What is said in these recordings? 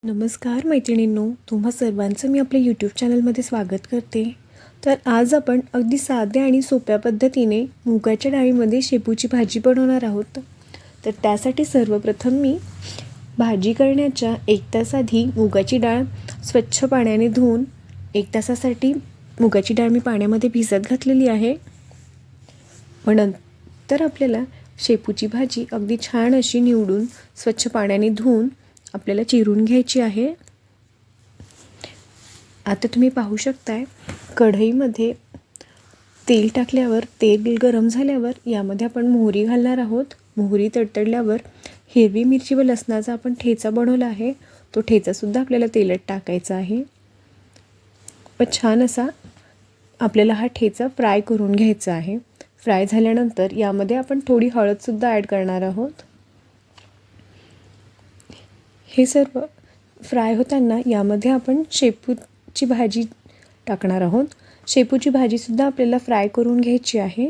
नमस्कार मैत्रिणींनो, तुम्हा सर्वांचं मी आपल्या यूट्यूब चॅनलमध्ये स्वागत करते। तर आज आपण अगदी साध्या आणि सोप्या पद्धतीने मुगाच्या डाळीमध्ये शेपूची भाजी बनवणार आहोत। तर त्यासाठी सर्वप्रथम मी भाजी करण्याच्या 1 तास आधी मुगाची डाळ स्वच्छ पाण्याने धुवून 1 तासासाठी मुगाची डाळ मी पाण्यामध्ये भिजत घातलेली आहे। पण नंतर आपल्याला शेपूची भाजी अगदी छान अशी निवडून स्वच्छ पाण्याने धुवून आपल्याला चिरून घ्यायची आहे। आता तुम्ही पाहू शकताय कढईमध्ये तेल टाकल्यावर तेल गरम झाल्यावर यामध्ये आपण मोहरी घालणार आहोत। मोहरी तडतडल्यावर हिरवी मिरची व लसणाचा आपण ठेचा बनवला आहे, तो ठेचा सुद्धा आपल्याला तेलात टाकायचा आहे। पण छान असा आपल्याला हा ठेचा फ्राय करून घ्यायचा आहे। फ्राय झाल्यानंतर यामध्ये आपण थोडी हळद सुद्धा ॲड करणार आहोत। हे सर्व फ्राय होताना यामध्ये आपण शेपूची भाजी टाकणार आहोत। शेपूची भाजीसुद्धा आपल्याला फ्राय करून घ्यायची आहे।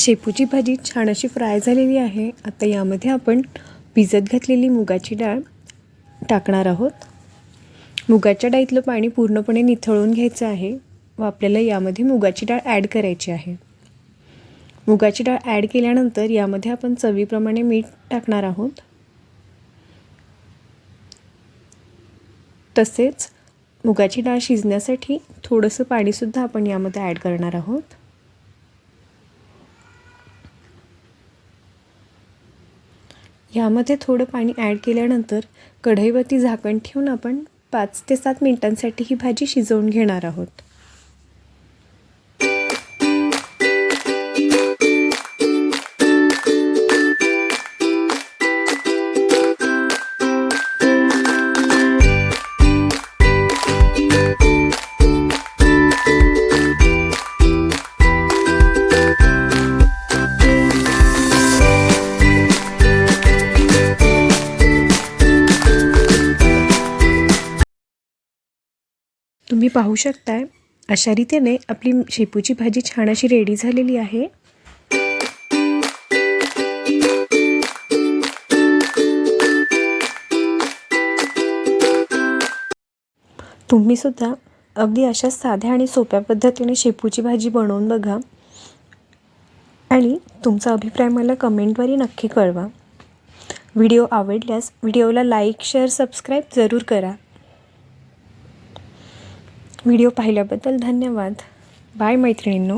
शेपूची भाजी छान अशी फ्राय झालेली आहे। आता यामध्ये आपण भिजत घातलेली मुगाची डाळ टाकणार आहोत। मुगाच्या डाळीतलं पाणी पूर्णपणे निथळून घ्यायचं आहे व आपल्याला यामध्ये मुगाची डाळ ॲड करायची आहे। मुगाची डाळ ॲड केल्यानंतर यामध्ये आपण चवीप्रमाणे मीठ टाकणार आहोत। तसेच मुगाची डाळ शिजण्यासाठी थोडंसं पाणीसुद्धा आपण यामध्ये ॲड करणार आहोत। यामध्ये थोडं पाणी ॲड केल्यानंतर कढईवरती झाकण ठेवून आपण 5 ते 7 मिनिटांसाठी ही भाजी शिजवून घेणार आहोत। तुम्ही पाहू शकताय अशा रीतीने आपली शेपूची भाजी छान अशी रेडी झालेली आहे। तुम्ही सुद्धा अगदी अशा साध्या आणि सोप्या पद्धतीने शेपूची भाजी बनवून बघा आणि तुमचा अभिप्राय मला कमेंटद्वारे नक्की कळवा। व्हिडिओ आवडल्यास व्हिडिओला लाईक, शेअर, सबस्क्राईब जरूर करा। व्हिडिओ पाहिल्याबद्दल धन्यवाद। बाय मैत्रिणींनो।